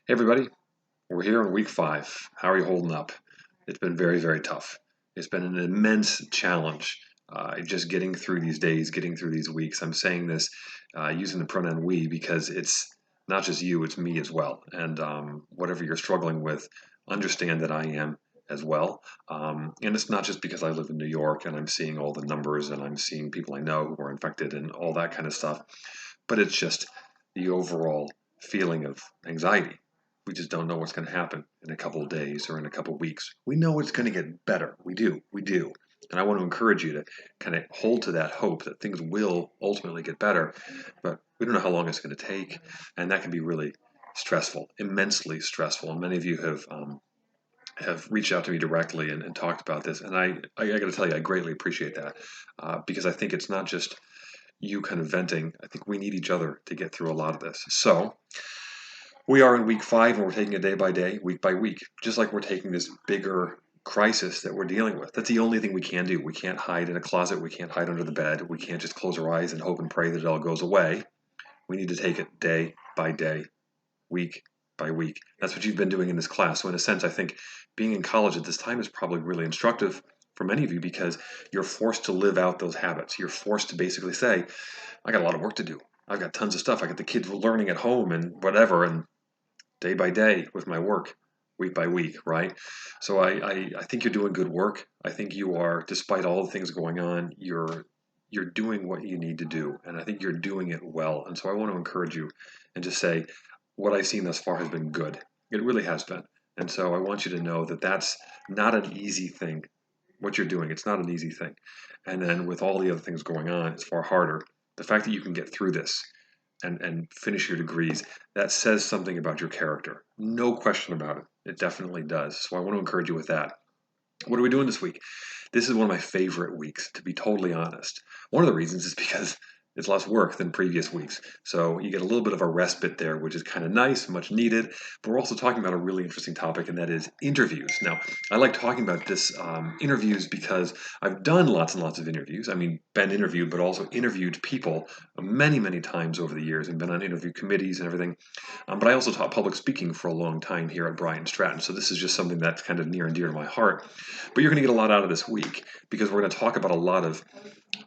Hey everybody, we're here in week 5. How are you holding up? It's been very, very tough. It's been an immense challenge just getting through these days, getting through these weeks. I'm saying this using the pronoun we because it's not just you, it's me as well. And whatever you're struggling with, understand that I am as well. And it's not just because I live in New York and I'm seeing all the numbers and I'm seeing people I know who are infected and all that kind of stuff, but it's just the overall feeling of anxiety. We just don't know what's going to happen in a couple of days or in a couple of weeks. We know it's going to get better. We do. We do. And I want to encourage you to kind of hold to that hope that things will ultimately get better, but we don't know how long it's going to take. And that can be really stressful, immensely stressful. And many of you have reached out to me directly and talked about this. And I got to tell you, I greatly appreciate that because I think it's not just you kind of venting. I think we need each other to get through a lot of this. So we are in week 5 and we're taking it day by day, week by week, just like we're taking this bigger crisis that we're dealing with. That's the only thing we can do. We can't hide in a closet. We can't hide under the bed. We can't just close our eyes and hope and pray that it all goes away. We need to take it day by day, week by week. That's what you've been doing in this class. So in a sense, I think being in college at this time is probably really instructive for many of you because you're forced to live out those habits. You're forced to basically say, I got a lot of work to do. I've got tons of stuff. I got the kids learning at home and whatever, and day by day with my work, week by week, right? So I think you're doing good work. I think you are, despite all the things going on, you're doing what you need to do, and I think you're doing it well. And so I want to encourage you and just say, what I've seen thus far has been good. It really has been. And so I want you to know that that's not an easy thing. What you're doing, it's not an easy thing. And then with all the other things going on, it's far harder. The fact that you can get through this and finish your degrees, that says something about your character. No question about it. It definitely does. So I want to encourage you with that. What are we doing this week? This is one of my favorite weeks, to be totally honest. One of the reasons is because it's less work than previous weeks. So you get a little bit of a respite there, which is kind of nice, much needed. But we're also talking about a really interesting topic, and that is interviews. Now, I like talking about this interviews because I've done lots and lots of interviews. I mean, been interviewed, but also interviewed people many, many times over the years and been on interview committees and everything. But I also taught public speaking for a long time here at Bryant Stratton. So this is just something that's kind of near and dear to my heart. But you're going to get a lot out of this week because we're going to talk about a lot of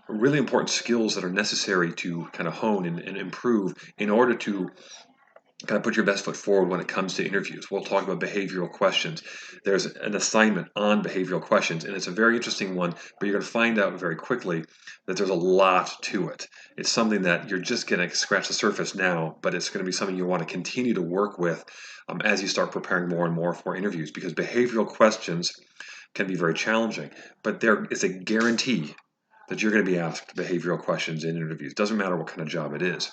really important skills that are necessary to kind of hone and improve in order to kind of put your best foot forward when it comes to interviews. We'll talk about behavioral questions. There's an assignment on behavioral questions, and it's a very interesting one, but you're going to find out very quickly that there's a lot to it. It's something that you're just going to scratch the surface now, but it's going to be something you want to continue to work with as you start preparing more and more for interviews, because behavioral questions can be very challenging, but there is a guarantee that you're going to be asked behavioral questions in interviews. Doesn't matter what kind of job it is.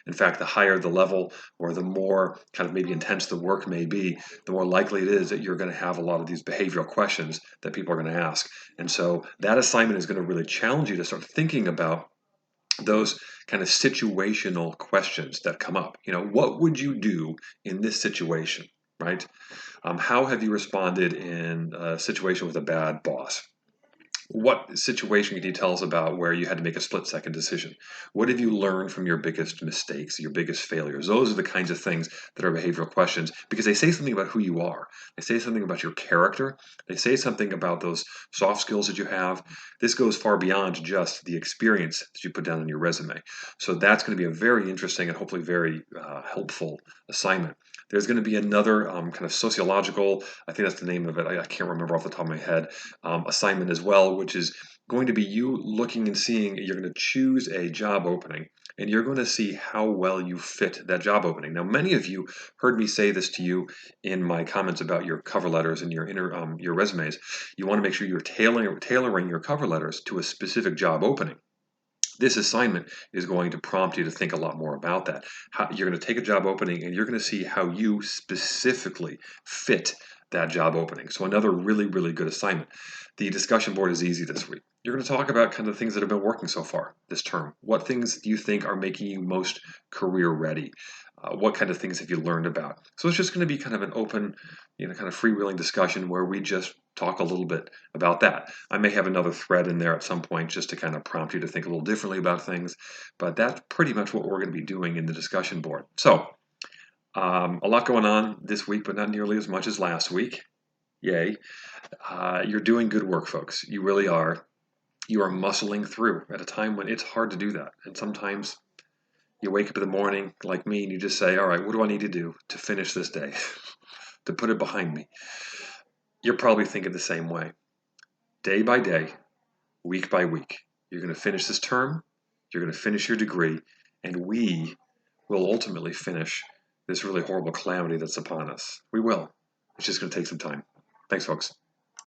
In fact, the higher the level or the more kind of maybe intense the work may be, the more likely it is that you're going to have a lot of these behavioral questions that people are going to ask. And so that assignment is going to really challenge you to start thinking about those kind of situational questions that come up. What would you do in this situation, right? How have you responded in a situation with a bad boss? What situation can you tell us about where you had to make a split-second decision? What have you learned from your biggest mistakes, your biggest failures? Those are the kinds of things that are behavioral questions because they say something about who you are. They say something about your character. They say something about those soft skills that you have. This goes far beyond just the experience that you put down on your resume. So that's going to be a very interesting and hopefully very helpful assignment. There's going to be another kind of sociological, I think that's the name of it, I can't remember off the top of my head, assignment as well, which is going to be you looking and seeing, you're going to choose a job opening and you're going to see how well you fit that job opening. Now, many of you heard me say this to you in my comments about your cover letters and your resumes. You want to make sure you're tailoring your cover letters to a specific job opening. This assignment is going to prompt you to think a lot more about that. You're going to take a job opening and you're going to see how you specifically fit that job opening. So another really, really good assignment. The discussion board is easy this week. You're going to talk about kind of things that have been working so far this term. What things do you think are making you most career ready? What kind of things have you learned about? So it's just going to be kind of an open, kind of freewheeling discussion where we just talk a little bit about that. I may have another thread in there at some point just to kind of prompt you to think a little differently about things, but that's pretty much what we're going to be doing in the discussion board. So A lot going on this week, but not nearly as much as last week. Yay. You're doing good work, folks. You really are. You are muscling through at a time when it's hard to do that. And sometimes you wake up in the morning like me and you just say, all right, what do I need to do to finish this day, to put it behind me? You're probably thinking the same way. Day by day, week by week, you're going to finish this term, you're going to finish your degree, and we will ultimately finish this really horrible calamity that's upon us. We will. It's just going to take some time. Thanks, folks.